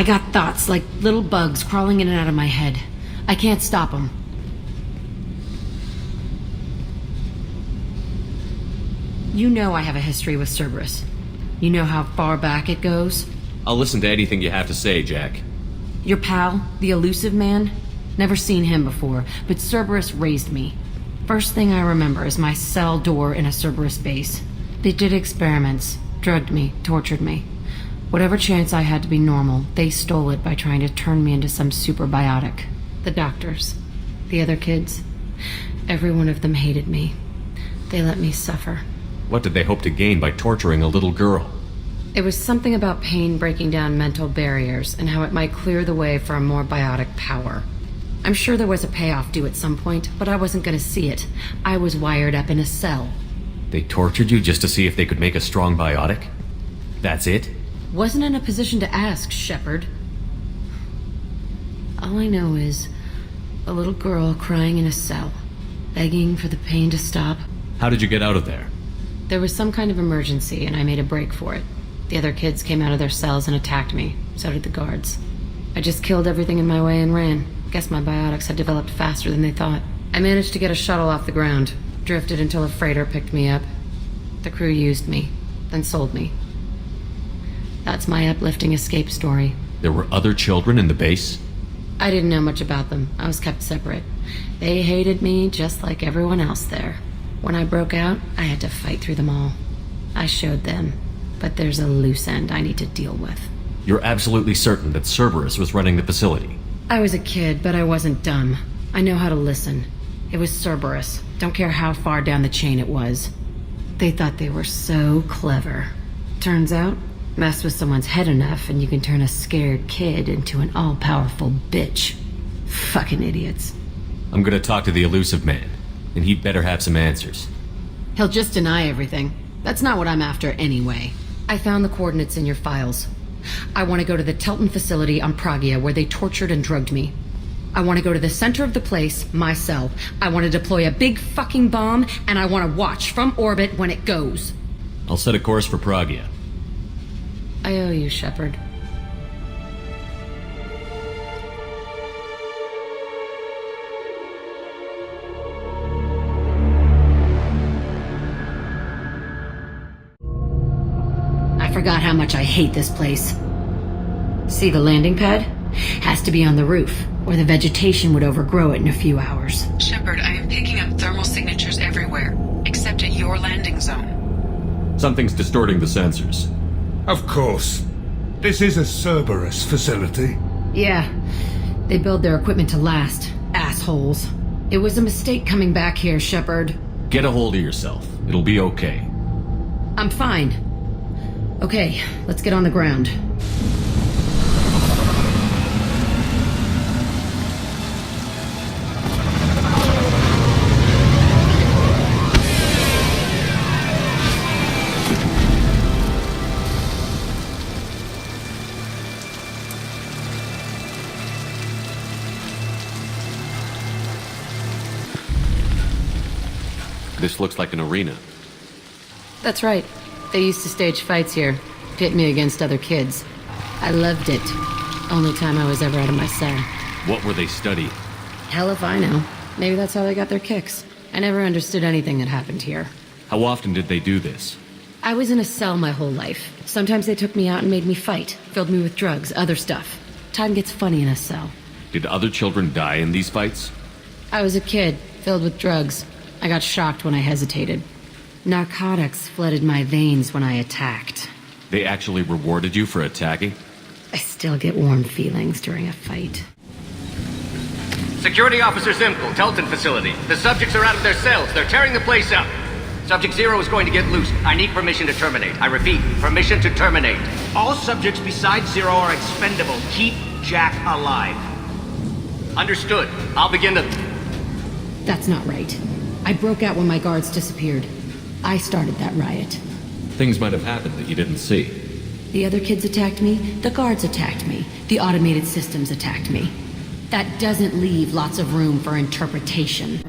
I got thoughts like little bugs crawling in and out of my head. I can't stop them. You know I have a history with Cerberus. You know how far back it goes? I'll listen to anything you have to say, Jack. Your pal, the elusive man? Never seen him before, but Cerberus raised me. First thing I remember is my cell door in a Cerberus base. They did experiments, drugged me, tortured me. Whatever chance I had to be normal, they stole it by trying to turn me into some superbiotic. The doctors, the other kids, every one of them hated me. They let me suffer. What did they hope to gain by torturing a little girl? It was something about pain breaking down mental barriers and how it might clear the way for a more biotic power. I'm sure there was a payoff due at some point, but I wasn't going to see it. I was wired up in a cell. They tortured you just to see if they could make a strong biotic? That's it? Wasn't in a position to ask, Shepard. All I know is a little girl crying in a cell, begging for the pain to stop. How did you get out of there? There was some kind of emergency, and I made a break for it. The other kids came out of their cells and attacked me. So did the guards. I just killed everything in my way and ran. Guess my biotics had developed faster than they thought. I managed to get a shuttle off the ground. Drifted until a freighter picked me up. The crew used me, then sold me. That's my uplifting escape story. There were other children in the base? I didn't know much about them. I was kept separate. They hated me just like everyone else there. When I broke out, I had to fight through them all. I showed them, but there's a loose end I need to deal with. You're absolutely certain that Cerberus was running the facility? I was a kid, but I wasn't dumb. I know how to listen. It was Cerberus. Don't care how far down the chain it was. They thought they were so clever. Turns out, mess with someone's head enough and you can turn a scared kid into an all-powerful bitch. Fucking idiots. I'm gonna talk to the elusive man, and he'd better have some answers. He'll just deny everything. That's not what I'm after anyway. I found the coordinates in your files. I want to go to the Ch8 facility on Pragia where they tortured and drugged me. I want to go to the center of the place, my cell. I want to deploy a big fucking bomb, and I want to watch from orbit when it goes. I'll set a course for Pragia. I owe you, Shepard. I forgot how much I hate this place. See the landing pad? Has to be on the roof, or the vegetation would overgrow it in a few hours. Shepard, I am picking up thermal signatures everywhere, except at your landing zone. Something's distorting the sensors. Of course. This is a Cerberus facility. Yeah. They build their equipment to last. Assholes. It was a mistake coming back here, Shepard. Get a hold of yourself. It'll be okay. I'm fine. Okay, let's get on the ground. This looks like an arena. That's right. They used to stage fights here, pit me against other kids. I loved it. Only time I was ever out of my cell. What were they studying? Hell if I know. Maybe that's how they got their kicks. I never understood anything that happened here. How often did they do this? I was in a cell my whole life. Sometimes they took me out and made me fight, filled me with drugs, other stuff. Time gets funny in a cell. Did other children die in these fights? I was a kid, filled with drugs. I got shocked when I hesitated. Narcotics flooded my veins when I attacked. They actually rewarded you for attacking? I still get warm feelings during a fight. Security Officer Zimkel, Ch8 facility. The subjects are out of their cells. They're tearing the place up. Subject 0 is going to get loose. I need permission to terminate. I repeat, permission to terminate. All subjects besides 0 are expendable. Keep Jack alive. Understood. I'll begin the... That's not right. I broke out when my guards disappeared. I started that riot. Things might have happened that you didn't see. The other kids attacked me, the guards attacked me, the automated systems attacked me. That doesn't leave lots of room for interpretation.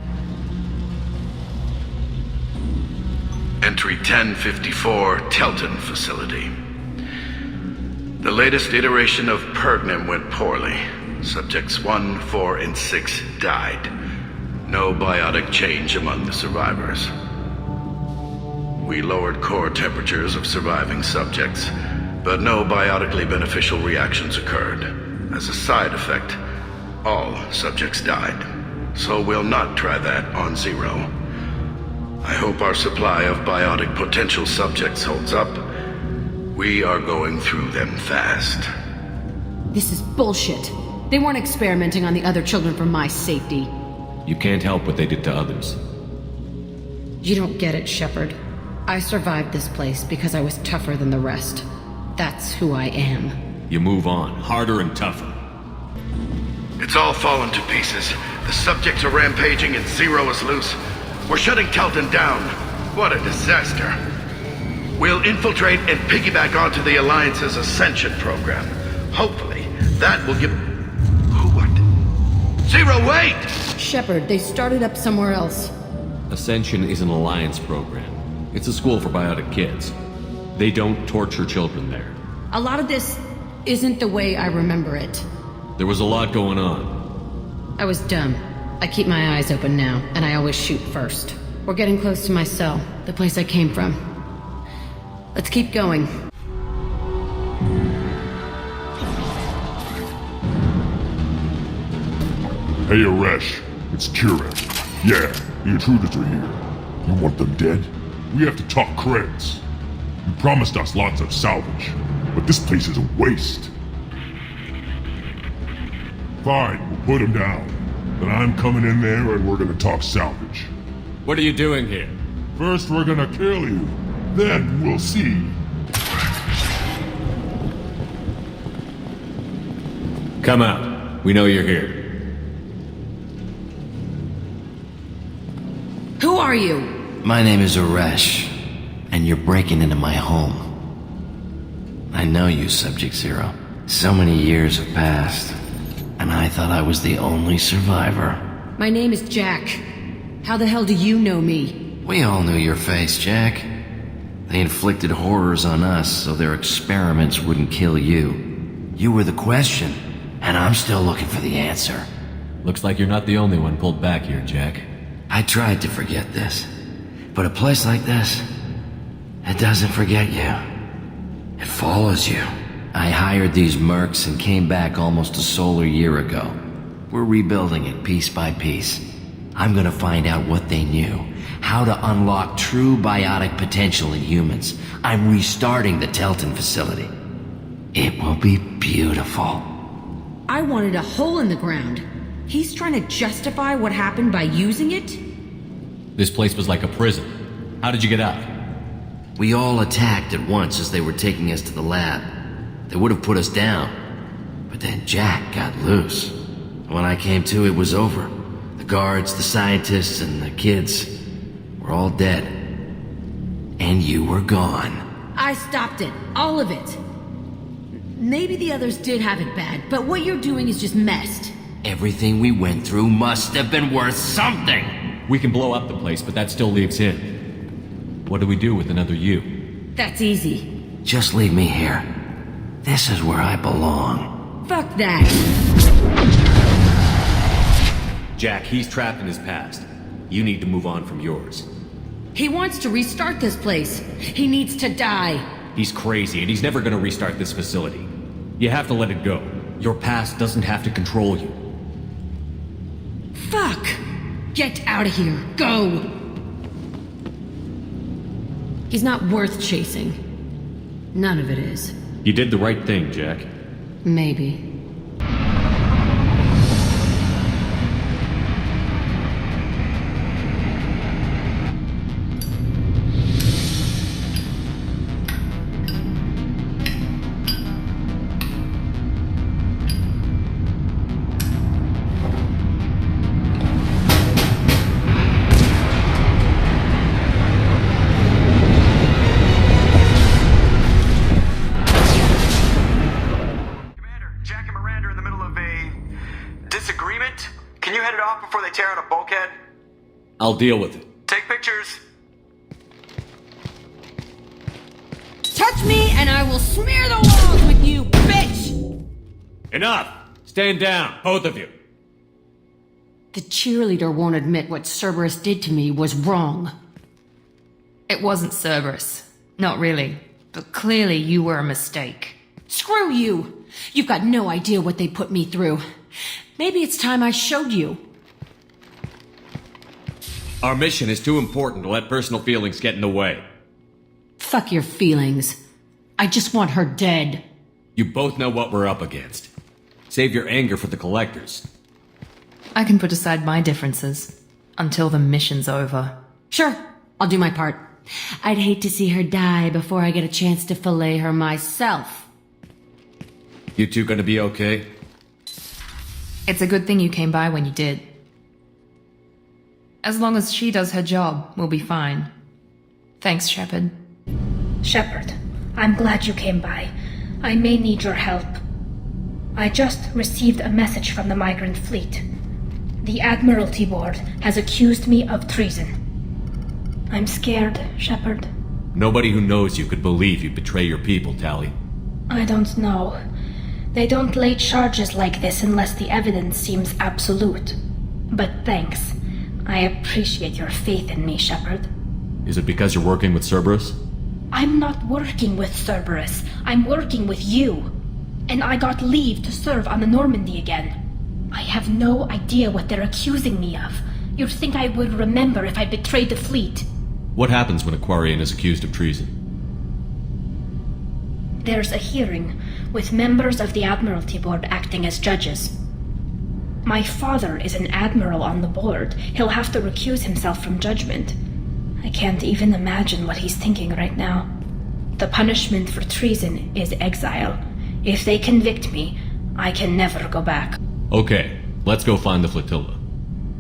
Entry 1054, Ch8 facility. The latest iteration of Pergnum went poorly. Subjects 1, 4, and 6 died. No biotic change among the survivors. We lowered core temperatures of surviving subjects, but no biotically beneficial reactions occurred. As a side effect, all subjects died. So we'll not try that on Zero. I hope our supply of biotic potential subjects holds up. We are going through them fast. This is bullshit. They weren't experimenting on the other children for my safety. You can't help what they did to others. You don't get it, Shepard. I survived this place because I was tougher than the rest. That's who I am. You move on, harder and tougher. It's all fallen to pieces. The subjects are rampaging and Zero is loose. We're shutting Kelton down. What a disaster. We'll infiltrate and piggyback onto the Alliance's Ascension program. Hopefully, that will give... Who, what? Zero, wait! Shepard, they started up somewhere else. Ascension is an Alliance program. It's a school for biotic kids. They don't torture children there. A lot of this isn't the way I remember it. There was a lot going on. I was dumb. I keep my eyes open now, and I always shoot first. We're getting close to my cell, the place I came from. Let's keep going. Hey, Aresh. It's Ch8. Yeah, the intruders are here. You want them dead? We have to talk credits. You promised us lots of salvage, but this place is a waste. Fine, we'll put them down. Then I'm coming in there and we're gonna talk salvage. What are you doing here? First we're gonna kill you. Then we'll see. Come out. We know you're here. Who are you? My name is Aresh, and you're breaking into my home. I know you, Subject Zero. So many years have passed, and I thought I was the only survivor. My name is Jack. How the hell do you know me? We all knew your face, Jack. They inflicted horrors on us so their experiments wouldn't kill you. You were the question, and I'm still looking for the answer. Looks like you're not the only one pulled back here, Jack. I tried to forget this, but a place like this, it doesn't forget you. It follows you. I hired these mercs and came back almost a solar year ago. We're rebuilding it piece by piece. I'm gonna find out what they knew, how to unlock true biotic potential in humans. I'm restarting the Telton facility. It will be beautiful. I wanted a hole in the ground. He's trying to justify what happened by using it? This place was like a prison. How did you get out? We all attacked at once as they were taking us to the lab. They would have put us down. But then Jack got loose. When I came to, it was over. The guards, the scientists, and the kids were all dead. And you were gone. I stopped it. All of it. Maybe the others did have it bad, but what you're doing is just messed. Everything we went through must have been worth something. We can blow up the place, but that still leaves him. What do we do with another you? That's easy. Just leave me here. This is where I belong. Fuck that. Jack, he's trapped in his past. You need to move on from yours. He wants to restart this place. He needs to die. He's crazy, and he's never gonna restart this facility. You have to let it go. Your past doesn't have to control you. Fuck! Get out of here. Go! He's not worth chasing. None of it is. You did the right thing, Jack. Maybe. I'll deal with it. Take pictures. Touch me and I will smear the walls with you! Enough! Stand down, both of you. The cheerleader won't admit what Cerberus did to me was wrong. It wasn't Cerberus. Not really. But clearly you were a mistake. Screw you! You've got no idea what they put me through. Maybe it's time I showed you. Our mission is too important to let personal feelings get in the way. Fuck your feelings. I just want her dead. You both know what we're up against. Save your anger for the collectors. I can put aside my differences until the mission's over. Sure, I'll do my part. I'd hate to see her die before I get a chance to fillet her myself. You two gonna be okay? It's a good thing you came by when you did. As long as she does her job, we'll be fine. Thanks, Shepard. Shepard, I'm glad you came by. I may need your help. I just received a message from the migrant fleet. The Admiralty Board has accused me of treason. I'm scared, Shepard. Nobody who knows you could believe you'd betray your people, Tally. I don't know. They don't lay charges like this unless the evidence seems absolute. But thanks. I appreciate your faith in me, Shepard. Is it because you're working with Cerberus? I'm not working with Cerberus. I'm working with you. And I got leave to serve on the Normandy again. I have no idea what they're accusing me of. You'd think I would remember if I betrayed the fleet. What happens when a Quarian is accused of treason? There's a hearing, with members of the Admiralty Board acting as judges. My father is an admiral on the board. He'll have to recuse himself from judgment. I can't even imagine what he's thinking right now. The punishment for treason is exile. If they convict me, I can never go back. Okay, let's go find the flotilla.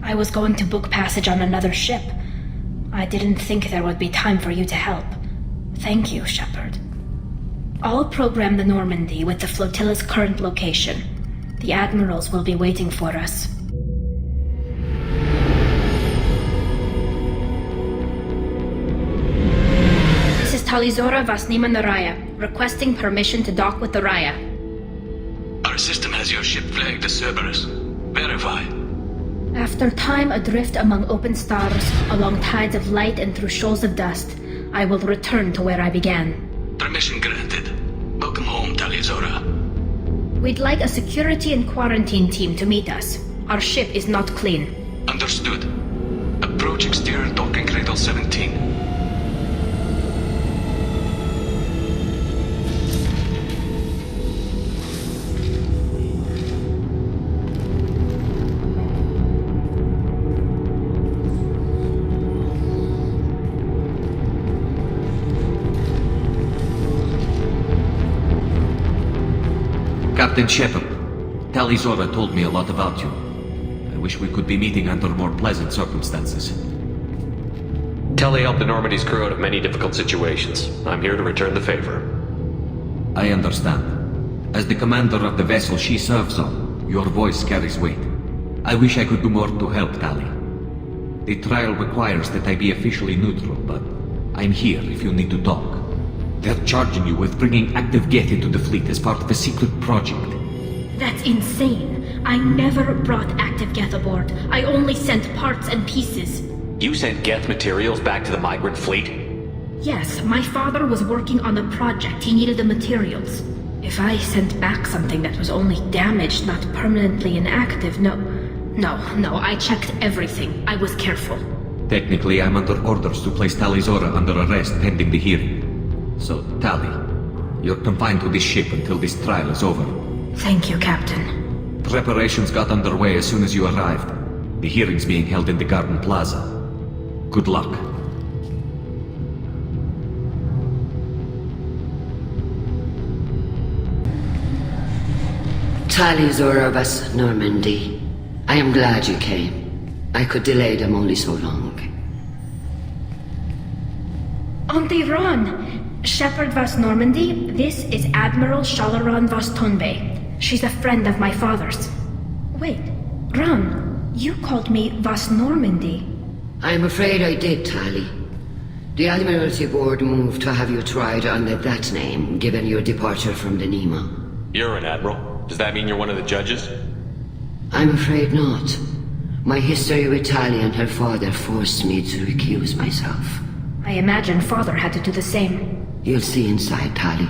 I was going to book passage on another ship. I didn't think there would be time for you to help. Thank you, Shepard. I'll program the Normandy with the flotilla's current location. The admirals will be waiting for us. This is Talizora Vasnima Naraya, requesting permission to dock with the Raya. Our system has your ship flagged as Cerberus. Verify. After time adrift among open stars, along tides of light and through shoals of dust, I will return to where I began. Permission granted. Welcome home, Talizora. We'd like a security and quarantine team to meet us. Our ship is not clean. Understood. Approach exterior docking cradle 17. Captain Shepard, Talizora told me a lot about you. I wish we could be meeting under more pleasant circumstances. Tally helped the Normandy's crew out of many difficult situations. I'm here to return the favor. I understand. As the commander of the vessel she serves on, your voice carries weight. I wish I could do more to help, Tally. The trial requires that I be officially neutral, but I'm here if you need to talk. They're charging you with bringing active Geth into the fleet as part of a secret project. That's insane. I never brought active Geth aboard. I only sent parts and pieces. You sent Geth materials back to the migrant fleet? Yes, my father was working on a project. He needed the materials. If I sent back something that was only damaged, not permanently inactive, no, I checked everything. I was careful. Technically, I'm under orders to place Talizora under arrest pending the hearing. So, Tally, you're confined to this ship until this trial is over. Thank you, Captain. Preparations got underway as soon as you arrived. The hearing's being held in the Garden Plaza. Good luck. Talizora vas Normandy. I am glad you came. I could delay them only so long. Auntie Ron! Shepard vas Normandy, this is Admiral Shalaran vas Tonbe. She's a friend of my father's. Wait, Ron, you called me vas Normandy. I'm afraid I did, Tally. The Admiralty Board moved to have you tried under that name, given your departure from the Nima. You're an admiral? Does that mean you're one of the judges? I'm afraid not. My history with Tali and her father forced me to recuse myself. I imagine father had to do the same. You'll see inside, Tali.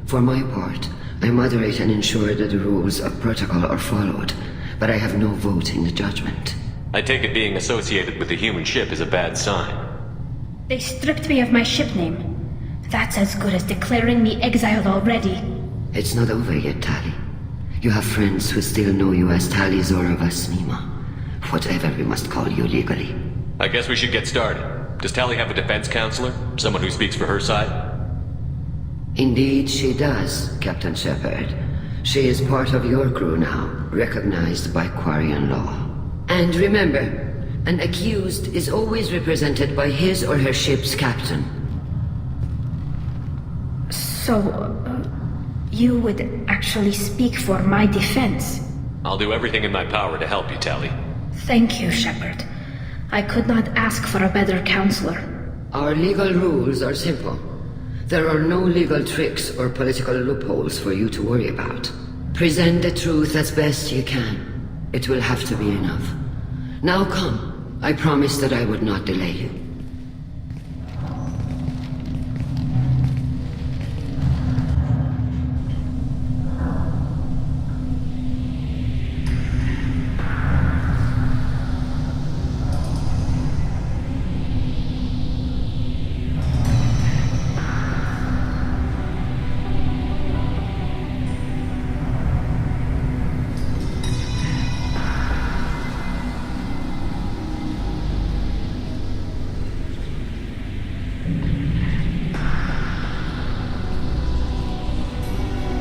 For my part, I moderate and ensure that the rules of protocol are followed, but I have no vote in the judgment. I take it being associated with the human ship is a bad sign. They stripped me of my ship name. That's as good as declaring me exiled already. It's not over yet, Tali. You have friends who still know you as Tali Zora Vasnima. Whatever we must call you legally. I guess we should get started. Does Tali have a defense counselor? Someone who speaks for her side? Indeed she does, Captain Shepard. She is part of your crew now, recognized by Quarian law. And remember, an accused is always represented by his or her ship's captain. So, you would actually speak for my defense? I'll do everything in my power to help you, Tali. Thank you, Shepard. I could not ask for a better counselor. Our legal rules are simple. There are no legal tricks or political loopholes for you to worry about. Present the truth as best you can. It will have to be enough. Now come. I promised that I would not delay you.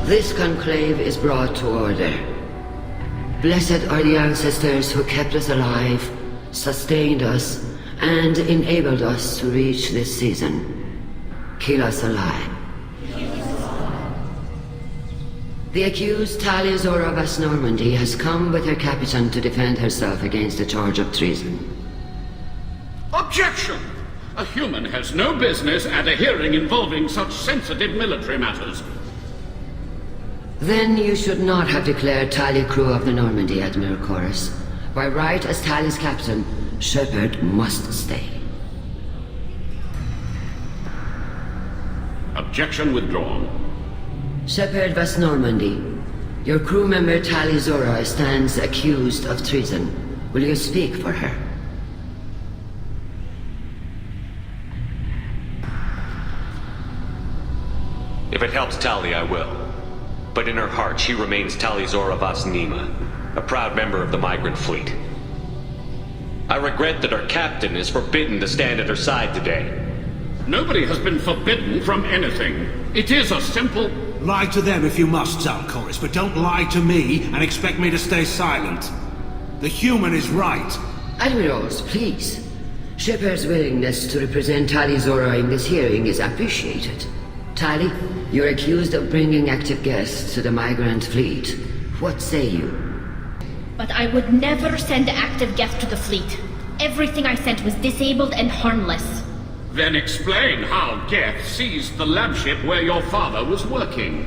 This conclave is brought to order. Blessed are the ancestors who kept us alive, sustained us, and enabled us to reach this season. Keep us alive. The accused Tali Zora Vas Normandy has come with her captain to defend herself against a charge of treason. Objection! A human has no business at a hearing involving such sensitive military matters. Then you should not have declared Tali crew of the Normandy, Admiral Chorus. By right as Tali's captain, Shepard must stay. Objection withdrawn. Shepard Vas Normandy, your crew member Tali Zora stands accused of treason. Will you speak for her? If it helps Tali, I will. But in her heart, she remains Tali Zora Vas Nima, a proud member of the migrant fleet. I regret that our captain is forbidden to stand at her side today. Nobody has been forbidden from anything. It is a simple... Lie to them if you must, Zalcoris, but don't lie to me and expect me to stay silent. The human is right. Admirals, please. Shepard's willingness to represent Tali Zora in this hearing is appreciated. Tali, you're accused of bringing active guests to the migrant fleet. What say you? But I would never send active guests to the fleet. Everything I sent was disabled and harmless. Then explain how Geth seized the lab ship where your father was working.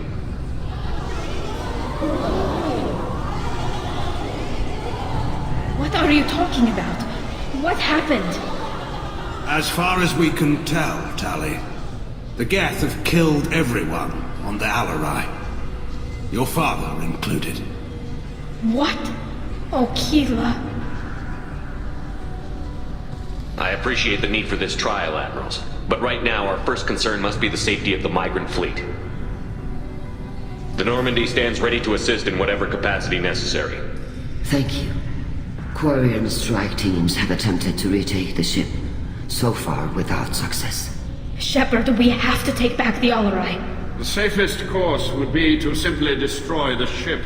What are you talking about? What happened? As far as we can tell, Tali, the Geth have killed everyone on the Alarai. Your father included. What? Oh, Keela. I appreciate the need for this trial, Admirals. But right now, our first concern must be the safety of the migrant fleet. The Normandy stands ready to assist in whatever capacity necessary. Thank you. Quarian strike teams have attempted to retake the ship, so far without success. Shepard, we have to take back the Alarai. The safest course would be to simply destroy the ship.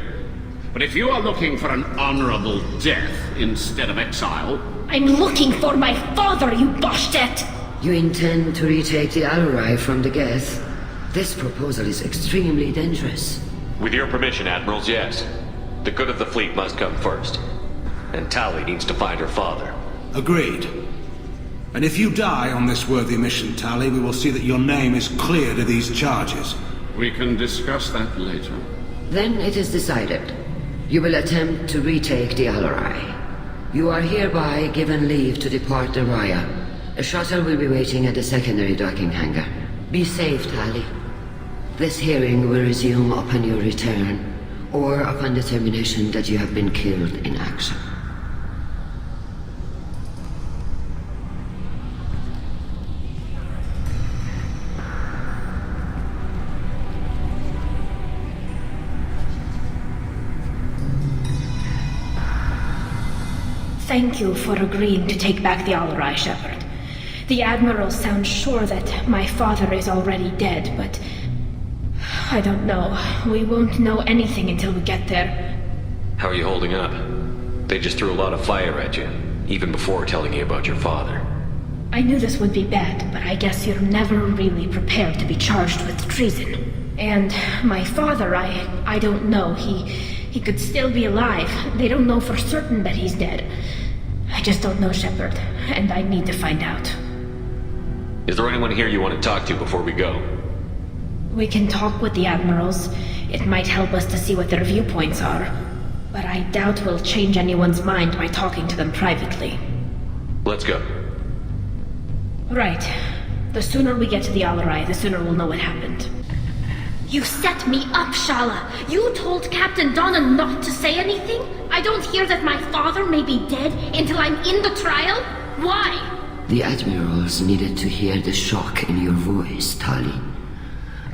But if you are looking for an honorable death instead of exile... I'm looking for my father, you Boshtet! You intend to retake the Alarai from the Geth? This proposal is extremely dangerous. With your permission, Admirals, yes. The good of the fleet must come first. And Tali needs to find her father. Agreed. And if you die on this worthy mission, Tali, we will see that your name is cleared of these charges. We can discuss that later. Then it is decided. You will attempt to retake the Alarai. You are hereby given leave to depart the Raya. A shuttle will be waiting at the secondary docking hangar. Be safe, Tali. This hearing will resume upon your return, or upon determination that you have been killed in action. Thank you for agreeing to take back the Alarai, Shepard. The Admiral sounds sure that my father is already dead, but I don't know. We won't know anything until we get there. How are you holding up? They just threw a lot of fire at you, even before telling you about your father. I knew this would be bad, but I guess you're never really prepared to be charged with treason. And my father, I don't know. He could still be alive. They don't know for certain that he's dead. I just don't know, Shepard, and I need to find out. Is there anyone here you want to talk to before we go? We can talk with the Admirals. It might help us to see what their viewpoints are. But I doubt we'll change anyone's mind by talking to them privately. Let's go. Right. The sooner we get to the Alarai, the sooner we'll know what happened. You set me up, Shala! You told Captain Donna not to say anything? I don't hear that my father may be dead until I'm in the trial? Why? The Admirals needed to hear the shock in your voice, Tali.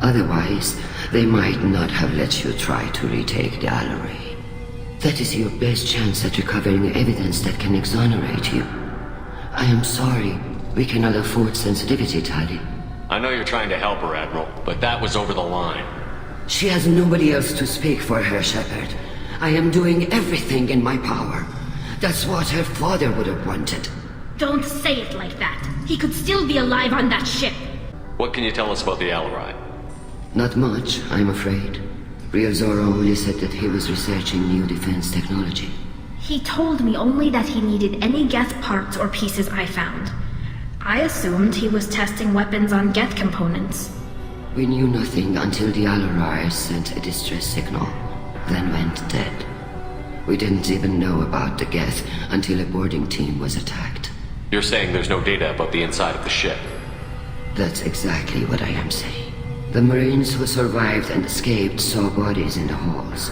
Otherwise, they might not have let you try to retake the Alarai. That is your best chance at recovering evidence that can exonerate you. I am sorry. We cannot afford sensitivity, Tali. I know you're trying to help her, Admiral, but that was over the line. She has nobody else to speak for her, Shepard. I am doing everything in my power. That's what her father would have wanted. Don't say it like that. He could still be alive on that ship. What can you tell us about the Alarai? Not much, I'm afraid. Real Zoro only said that he was researching new defense technology. He told me only that he needed any Geth parts or pieces I found. I assumed he was testing weapons on Geth components. We knew nothing until the Alarai sent a distress signal, then went dead. We didn't even know about the Geth until a boarding team was attacked. You're saying there's no data about the inside of the ship? That's exactly what I am saying. The Marines who survived and escaped saw bodies in the halls.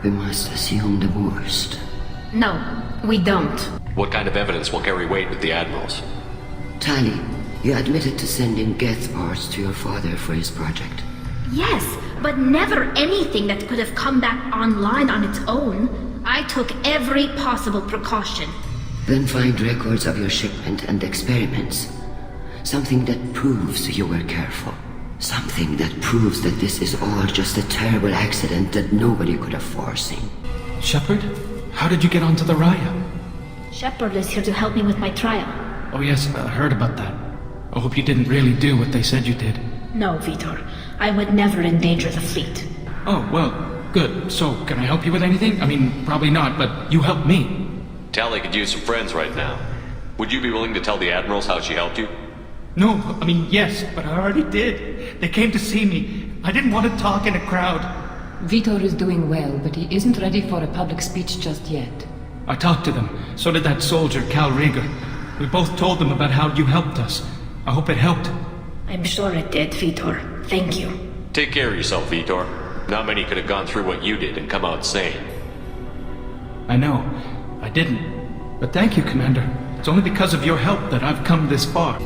We must assume the worst. No, we don't. What kind of evidence will carry weight with the Admirals? Tali, you admitted to sending Geth parts to your father for his project. Yes, but never anything that could have come back online on its own. I took every possible precaution. Then find records of your shipment and experiments. Something that proves you were careful. Something that proves that this is all just a terrible accident that nobody could have foreseen. Shepard? How did you get onto the Raya? Shepard is here to help me with my trial. Oh yes, I heard about that. I hope you didn't really do what they said you did. No, Vitor. I would never endanger the fleet. Oh, well, good. So, can I help you with anything? I mean, probably not, but you helped me. Tali could use some friends right now. Would you be willing to tell the Admirals how she helped you? No, I mean, yes, but I already did. They came to see me. I didn't want to talk in a crowd. Vitor is doing well, but he isn't ready for a public speech just yet. I talked to them. So did that soldier, Cal Rieger. We both told them about how you helped us. I hope it helped. I'm sure it did, Vitor. Thank you. Take care of yourself, Vitor. Not many could have gone through what you did and come out sane. I know. I didn't. But thank you, Commander. It's only because of your help that I've come this far.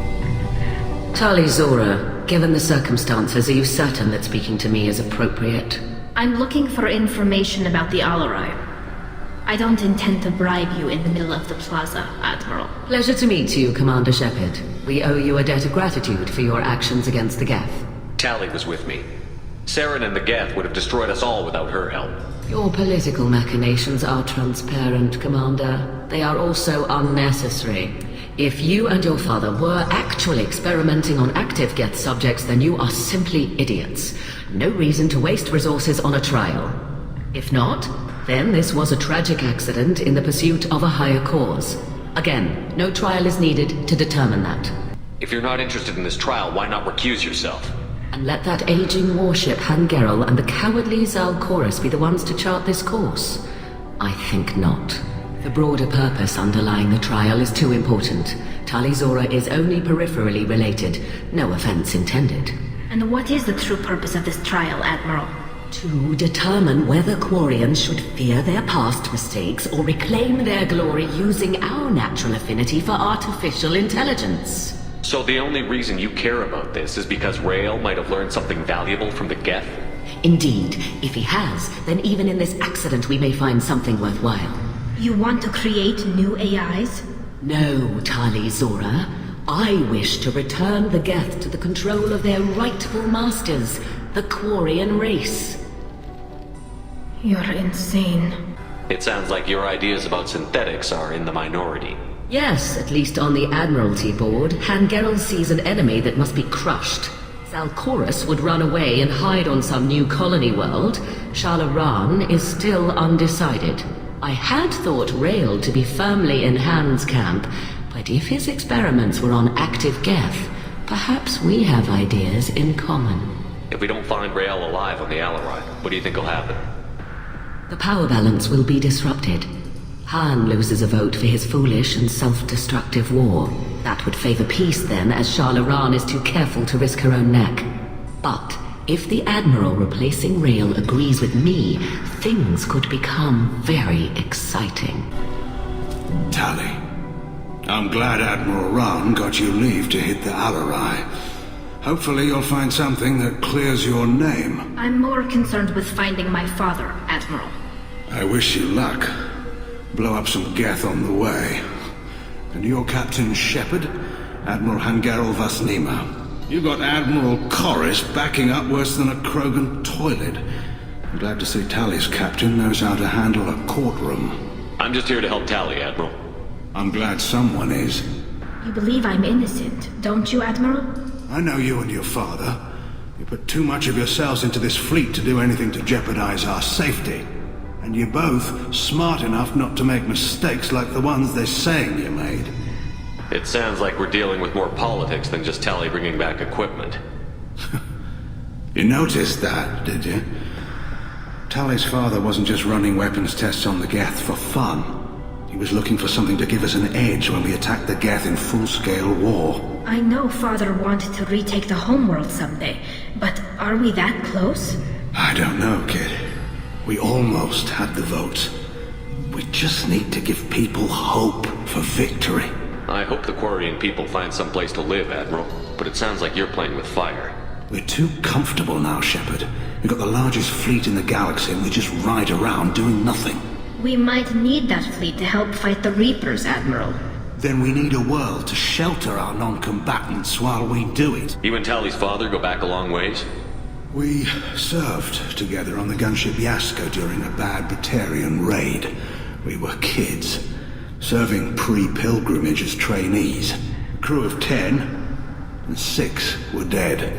Tali Zora, given the circumstances, are you certain that speaking to me is appropriate? I'm looking for information about the Alarai. I don't intend to bribe you in the middle of the plaza, Admiral. Pleasure to meet you, Commander Shepard. We owe you a debt of gratitude for your actions against the Geth. Tali was with me. Saren and the Geth would have destroyed us all without her help. Your political machinations are transparent, Commander. They are also unnecessary. If you and your father were actually experimenting on active Geth subjects, then you are simply idiots. No reason to waste resources on a trial. If not, then this was a tragic accident in the pursuit of a higher cause. Again, no trial is needed to determine that. If you're not interested in this trial, why not recuse yourself? And let that aging warship Hangerel and the cowardly Zalchorus be the ones to chart this course? I think not. The broader purpose underlying the trial is too important. Tali'Zorah is only peripherally related. No offense intended. And what is the true purpose of this trial, Admiral? To determine whether Quarians should fear their past mistakes or reclaim their glory using our natural affinity for artificial intelligence. So the only reason you care about this is because Rael might have learned something valuable from the Geth? Indeed. If he has, then even in this accident we may find something worthwhile. You want to create new AIs? No, Tali'Zorah. I wish to return the Geth to the control of their rightful masters, the Quarian race. You're insane. It sounds like your ideas about synthetics are in the minority. Yes, at least on the Admiralty board, Hangerel sees an enemy that must be crushed. Zalchorus would run away and hide on some new colony world. Shalaran is still undecided. I had thought Rael to be firmly in Han's camp, but if his experiments were on active Geth, perhaps we have ideas in common. If we don't find Rael alive on the Alarai, what do you think will happen? The power balance will be disrupted. Han loses a vote for his foolish and self-destructive war. That would favor peace then, as Shalaran is too careful to risk her own neck. But if the Admiral replacing Rael agrees with me, things could become very exciting. Tali, I'm glad Admiral Ran got you leave to hit the Alarai. Hopefully you'll find something that clears your name. I'm more concerned with finding my father, Admiral. I wish you luck. Blow up some Geth on the way. And your Captain Shepard, Admiral Hangerel Vasnima. You got Admiral Corris backing up worse than a Krogan toilet. I'm glad to see Tali's captain knows how to handle a courtroom. I'm just here to help Tali, Admiral. I'm glad someone is. You believe I'm innocent, don't you, Admiral? I know you and your father. You put too much of yourselves into this fleet to do anything to jeopardize our safety. And you're both smart enough not to make mistakes like the ones they're saying you made. It sounds like we're dealing with more politics than just Tali bringing back equipment. You noticed that, did you? Tali's father wasn't just running weapons tests on the Geth for fun. He was looking for something to give us an edge when we attacked the Geth in full-scale war. I know Father wanted to retake the Homeworld someday, but are we that close? I don't know, kid. We almost had the votes. We just need to give people hope for victory. I hope the Quarian people find some place to live, Admiral, but it sounds like you're playing with fire. We're too comfortable now, Shepard. We've got the largest fleet in the galaxy and we just ride around doing nothing. We might need that fleet to help fight the Reapers, Admiral. Then we need a world to shelter our non-combatants while we do it. You and Tali's father go back a long ways? We served together on the gunship Yasko during a bad Batarian raid. We were kids, serving pre-pilgrimage as trainees. A crew of 10, and 6 were dead.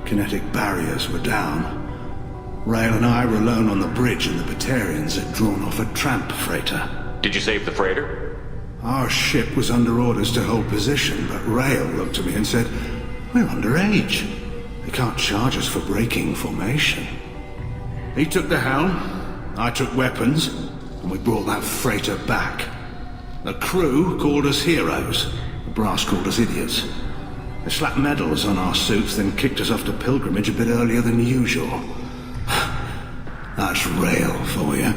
Kinetic barriers were down. Rael and I were alone on the bridge and the Batarians had drawn off a tramp freighter. Did you save the freighter? Our ship was under orders to hold position, but Rael looked at me and said, "We're underage. They can't charge us for breaking formation." He took the helm, I took weapons, and we brought that freighter back. The crew called us heroes, the brass called us idiots. They slapped medals on our suits, then kicked us off to pilgrimage a bit earlier than usual. That's Rael for you.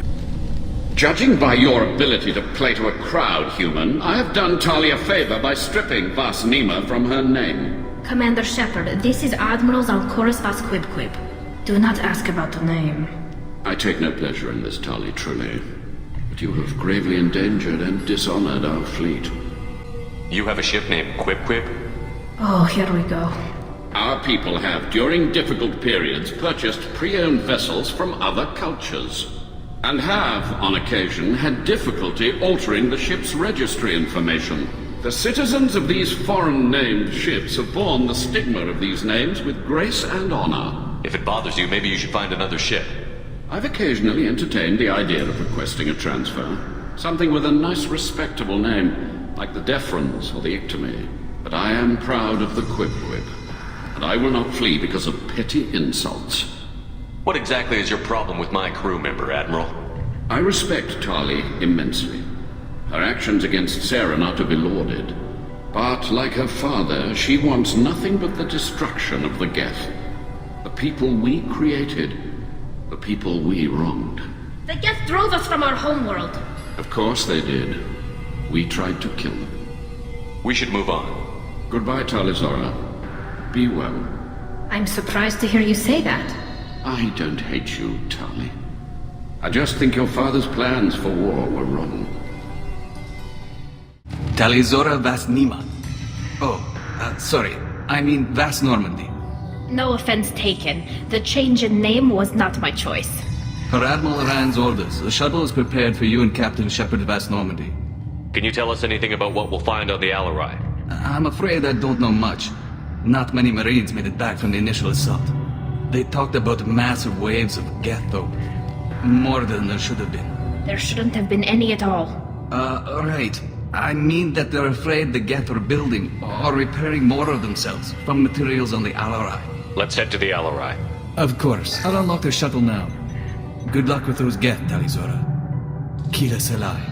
Judging by your ability to play to a crowd, human, I have done Tali a favor by stripping Vasnima from her name. Commander Shepard, this is Admiral Zalchorus Vasquibquib. Do not ask about the name. I take no pleasure in this, Tali, truly. But you have gravely endangered and dishonored our fleet. You have a ship named Quib? Oh, here we go. Our people have, during difficult periods, purchased pre-owned vessels from other cultures. And have, on occasion, had difficulty altering the ship's registry information. The citizens of these foreign-named ships have borne the stigma of these names with grace and honor. If it bothers you, maybe you should find another ship. I've occasionally entertained the idea of requesting a transfer. Something with a nice, respectable name, like the Defrons or the Ictomy. But I am proud of the Quib, and but I will not flee because of petty insults. What exactly is your problem with my crew member, Admiral? I respect Tali immensely. Her actions against Sarah are not to be lauded. But like her father, she wants nothing but the destruction of the Geth. The people we created, the people we wronged. The Geth drove us from our homeworld. Of course they did. We tried to kill them. We should move on. Goodbye, Talizora. Be well. I'm surprised to hear you say that. I don't hate you, Tali. I just think your father's plans for war were wrong. Talizora Vas Nima. Oh, sorry. I mean Vas Normandy. No offense taken. The change in name was not my choice. Per Admiral Rand's orders, the shuttle is prepared for you and Captain Shepard Vas Normandy. Can you tell us anything about what we'll find on the Alarai? I'm afraid I don't know much. Not many Marines made it back from the initial assault. They talked about massive waves of Geth, though. More than there should have been. There shouldn't have been any at all. Right. I mean that they're afraid the Geth are building or repairing more of themselves from materials on the Alarai. Let's head to the Alarai. Of course. I'll unlock the shuttle now. Good luck with those Geth, Talizora. Kila Selai.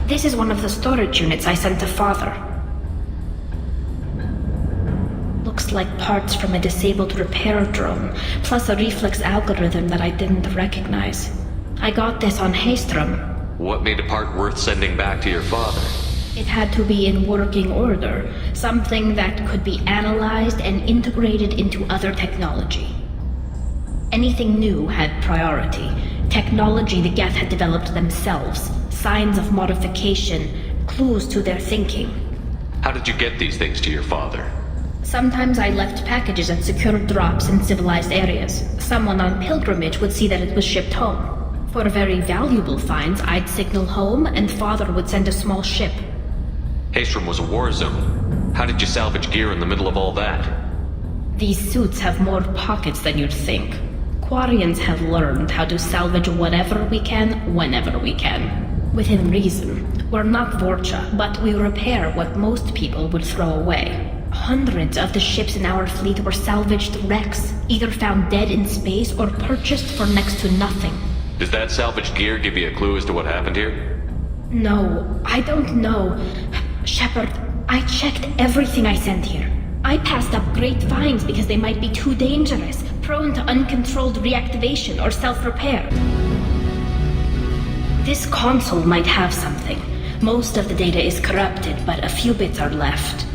This is one of the storage units I sent to Father. Looks like parts from a disabled repair drone, plus a reflex algorithm that I didn't recognize. I got this on Haystrom. What made a part worth sending back to your father? It had to be in working order, something that could be analyzed and integrated into other technology. Anything new had priority. Technology the Geth had developed themselves, signs of modification, clues to their thinking. How did you get these things to your father? Sometimes I left packages at secure drops in civilized areas. Someone on pilgrimage would see that it was shipped home. For very valuable finds, I'd signal home and Father would send a small ship. Haystrom was a war zone. How did you salvage gear in the middle of all that? These suits have more pockets than you'd think. Quarians have learned how to salvage whatever we can, whenever we can. Within reason. We're not Vorcha, but we repair what most people would throw away. Hundreds of the ships in our fleet were salvaged wrecks, either found dead in space or purchased for next to nothing. Does that salvaged gear give you a clue as to what happened here? No, I don't know. Shepard, I checked everything I sent here. I passed up great finds because they might be too dangerous, prone to uncontrolled reactivation or self-repair. This console might have something. Most of the data is corrupted, but a few bits are left.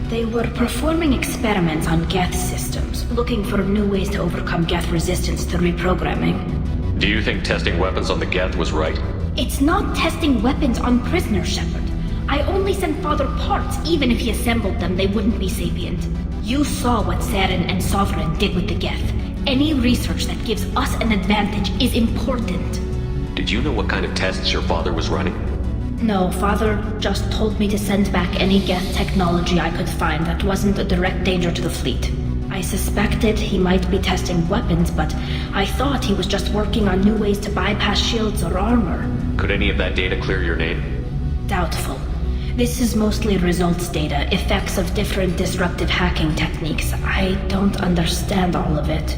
They were performing experiments on Geth systems, looking for new ways to overcome Geth resistance to reprogramming. Do you think testing weapons on the Geth was right? It's not testing weapons on prisoners, Shepard. I only sent Father parts. Even if he assembled them, they wouldn't be sapient. You saw what Saren and Sovereign did with the Geth. Any research that gives us an advantage is important. Did you know what kind of tests your father was running? No, Father just told me to send back any Geth technology I could find that wasn't a direct danger to the fleet. I suspected he might be testing weapons, but I thought he was just working on new ways to bypass shields or armor. Could any of that data clear your name? Doubtful. This is mostly results data, effects of different disruptive hacking techniques. I don't understand all of it.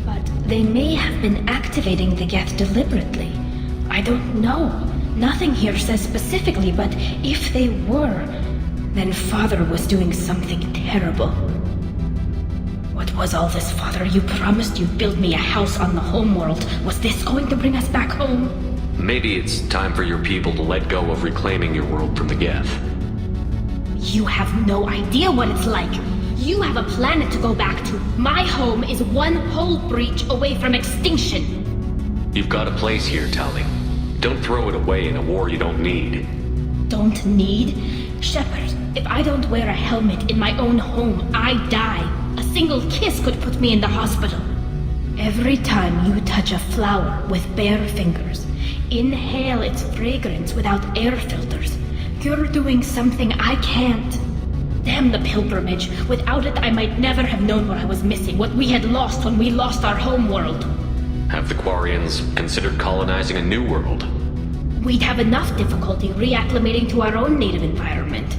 But they may have been activating the Geth deliberately. I don't know. Nothing here says specifically, but if they were, then Father was doing something terrible. What was all this, Father? You promised you'd build me a house on the Homeworld. Was this going to bring us back home? Maybe it's time for your people to let go of reclaiming your world from the Geth. You have no idea what it's like. You have a planet to go back to. My home is one hull breach away from extinction. You've got a place here, Tali. Don't throw it away in a war you don't need. Don't need? Shepard, if I don't wear a helmet in my own home, I die. A single kiss could put me in the hospital. Every time you touch a flower with bare fingers, Inhale its fragrance without air filters. You're doing something I can't. Damn the pilgrimage. Without it, I might never have known what I was missing, what we had lost when we lost our homeworld. Have the Quarians considered colonizing a new world? We'd have enough difficulty reacclimating to our own native environment.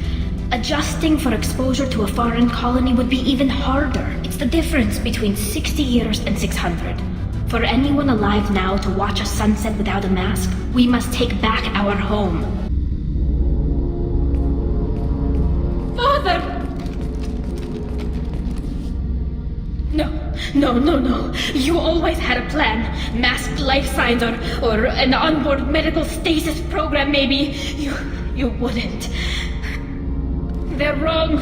Adjusting for exposure to a foreign colony would be even harder. It's the difference between 60 years and 600. For anyone alive now to watch a sunset without a mask, we must take back our home. Father! No. You always had a plan. Masked life signs or an onboard medical stasis program maybe. You wouldn't. They're wrong.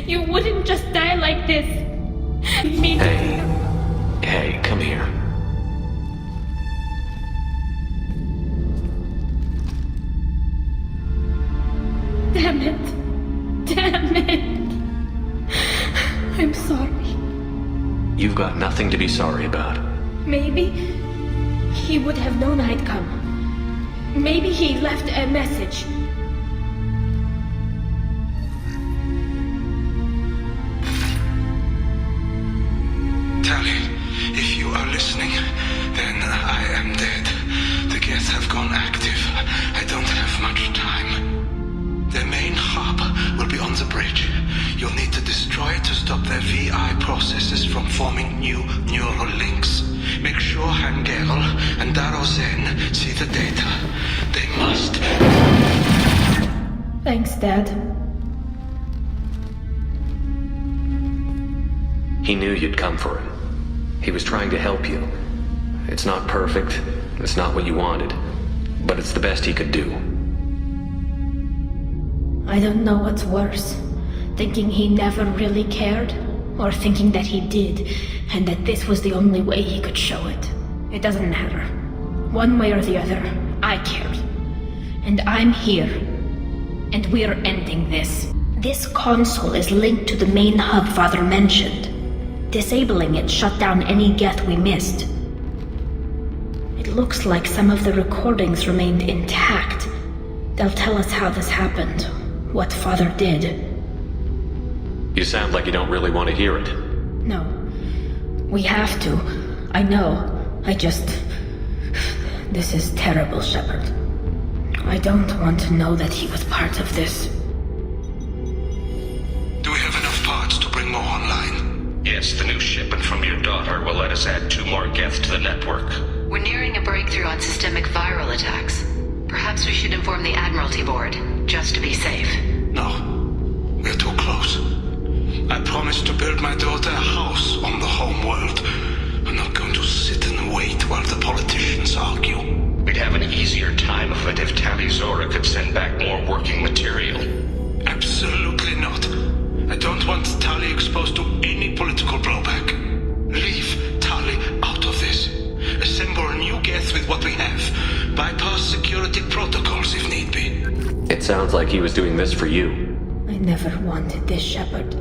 You wouldn't just die like this. Hey, come here. Damn it. I'm sorry. You've got nothing to be sorry about. Maybe he would have known I'd come. Maybe he left a message. Tally, if you are listening, then I am dead. The gets have gone active. I don't have much time. The main hub will be on the bridge. You'll need to destroy it to stop their VI processes from forming new neural links. Make sure Hangerl and Darozen see the data. They must. Thanks, Dad. He knew you'd come for him. He was trying to help you. It's not perfect. It's not what you wanted. But it's the best he could do. I don't know what's worse. Thinking he never really cared, or thinking that he did, and that this was the only way he could show it. It doesn't matter. One way or the other, I cared. And I'm here. And we're ending this. This console is linked to the main hub Father mentioned. Disabling it shut down any Geth we missed. It looks like some of the recordings remained intact. They'll tell us how this happened, what Father did. You sound like you don't really want to hear it. No. We have to. I know. This is terrible, Shepard. I don't want to know that he was part of this. Do we have enough parts to bring more online? Yes, the new shipment from your daughter will let us add 2 more Geth to the network. We're nearing a breakthrough on systemic viral attacks. Perhaps we should inform the Admiralty Board, just to be safe. No. We're too close. I promised to build my daughter a house on the Homeworld. I'm not going to sit and wait while the politicians argue. We'd have an easier time of it if Tally Zora could send back more working material. Absolutely not. I don't want Tally exposed to any political blowback. Leave Tally out of this. Assemble a new Geth with what we have. Bypass security protocols if need be. It sounds like he was doing this for you. I never wanted this, Shepard.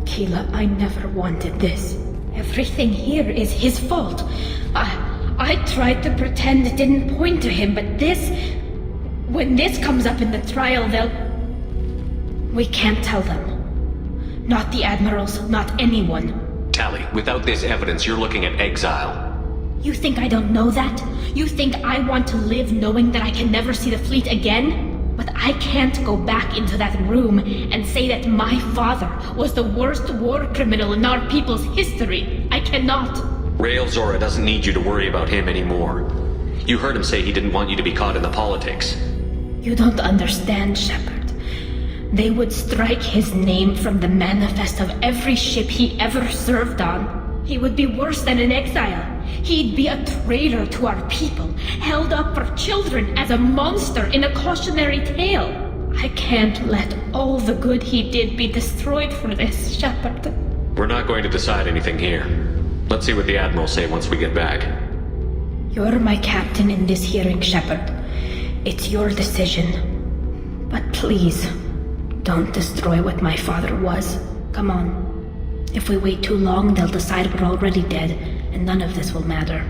Keela, I never wanted this. Everything here is his fault. I tried to pretend it didn't point to him, but this... When this comes up in the trial, they'll... We can't tell them. Not the admirals, not anyone. Tally, without this evidence, you're looking at exile. You think I don't know that? You think I want to live knowing that I can never see the fleet again? But I can't go back into that room and say that my father was the worst war criminal in our people's history. I cannot. Rail Zora doesn't need you to worry about him anymore. You heard him say he didn't want you to be caught in the politics. You don't understand, Shepard. They would strike his name from the manifest of every ship he ever served on. He would be worse than an exile. He'd be a traitor to our people, held up for children as a monster in a cautionary tale. I can't let all the good he did be destroyed for this, Shepard. We're not going to decide anything here. Let's see what the Admirals say once we get back. You're my captain in this hearing, Shepard. It's your decision. But please, don't destroy what my father was. Come on. If we wait too long, they'll decide we're already dead, and none of this will matter.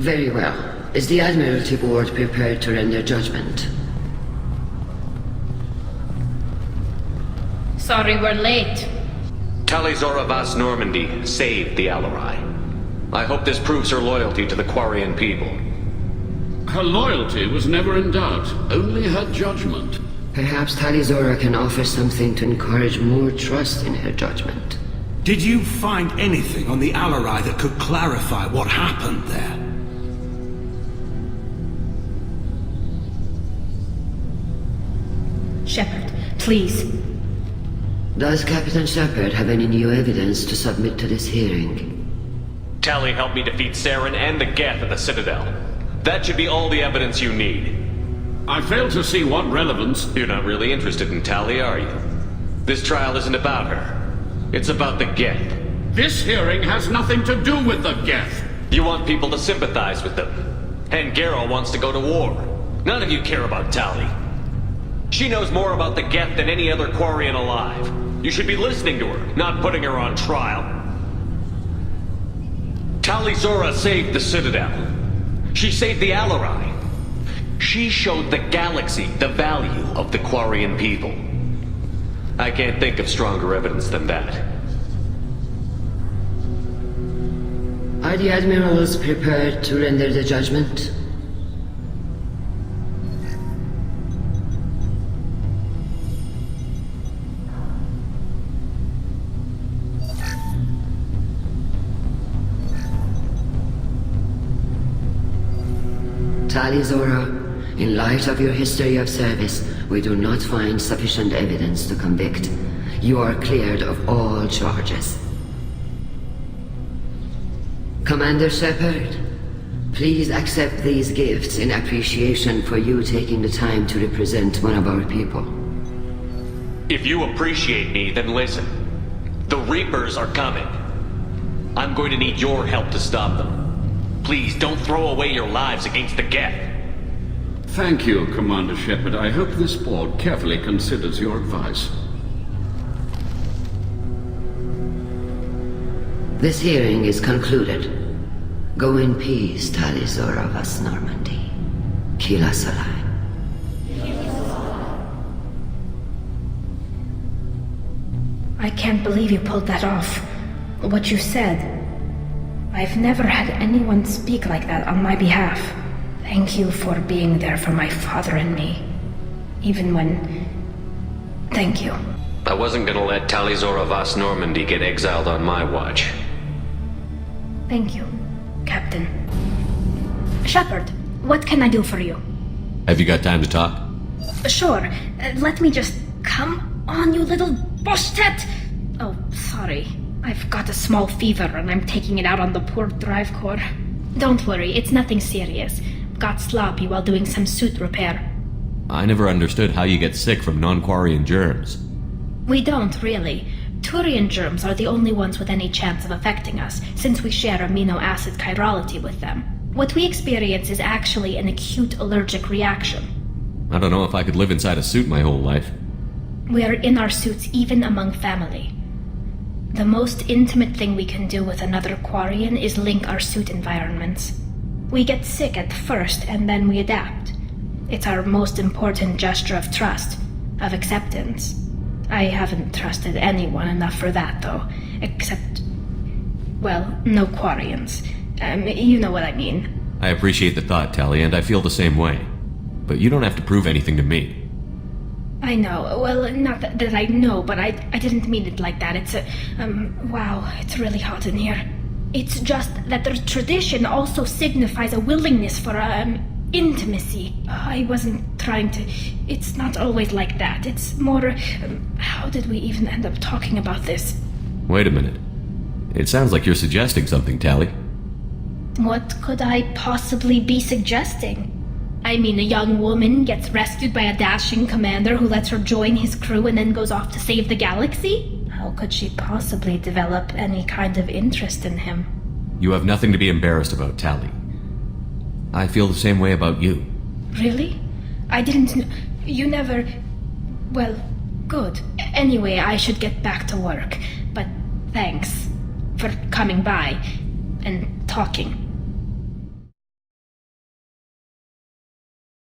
Very well. Is the Admiralty Board prepared to render judgment? Sorry we're late. Tali Zora Vas Normandy saved the Alarai. I hope this proves her loyalty to the Quarian people. Her loyalty was never in doubt, only her judgment. Perhaps Tali Zora can offer something to encourage more trust in her judgment. Did you find anything on the Alarai that could clarify what happened there? Shepard, please. Does Captain Shepard have any new evidence to submit to this hearing? Tali helped me defeat Saren and the Geth at the Citadel. That should be all the evidence you need. I fail to see what relevance... You're not really interested in Tali, are you? This trial isn't about her. It's about the Geth. This hearing has nothing to do with the Geth. You want people to sympathize with them. And Garrow wants to go to war. None of you care about Tali. She knows more about the Geth than any other Quarian alive. You should be listening to her, not putting her on trial. Tali Zora saved the Citadel. She saved the Alarai. She showed the galaxy the value of the Quarian people. I can't think of stronger evidence than that. Are the Admirals prepared to render the judgment? Tali Zora, in light of your history of service, we do not find sufficient evidence to convict. You are cleared of all charges. Commander Shepard, please accept these gifts in appreciation for you taking the time to represent one of our people. If you appreciate me, then listen. The Reapers are coming. I'm going to need your help to stop them. Please don't throw away your lives against the Geth. Thank you, Commander Shepard. I hope this board carefully considers your advice. This hearing is concluded. Go in peace, Tali Zora Vas Normandy. Kila Salai. I can't believe you pulled that off. What you said. I've never had anyone speak like that on my behalf. Thank you for being there for my father and me. Even when... Thank you. I wasn't gonna let Tali Zora Vas Normandy get exiled on my watch. Thank you, Captain. Shepard, what can I do for you? Have you got time to talk? Sure. Let me just... Come on, you little boshtet! Oh, sorry. I've got a small fever and I'm taking it out on the poor drive core. Don't worry, it's nothing serious. Got sloppy while doing some suit repair. I never understood how you get sick from non-Quarian germs. We don't, really. Turian germs are the only ones with any chance of affecting us, since we share amino acid chirality with them. What we experience is actually an acute allergic reaction. I don't know if I could live inside a suit my whole life. We are in our suits even among family. The most intimate thing we can do with another Quarian is link our suit environments. We get sick at first and then we adapt. It's our most important gesture of trust, of acceptance. I haven't trusted anyone enough for that, though. Except... well, no Quarians. You know what I mean. I appreciate the thought, Tali, and I feel the same way. But you don't have to prove anything to me. I know. Well, not that I know, but I didn't mean it like that. It's wow, it's really hot in here. It's just that the tradition also signifies a willingness for, intimacy. I wasn't trying to... It's not always like that. It's more... how did we even end up talking about this? Wait a minute. It sounds like you're suggesting something, Tali. What could I possibly be suggesting? I mean, a young woman gets rescued by a dashing commander who lets her join his crew and then goes off to save the galaxy? How could she possibly develop any kind of interest in him? You have nothing to be embarrassed about, Tali. I feel the same way about you. Really? I didn't know... You never... Well, good. Anyway, I should get back to work. But thanks for coming by and talking.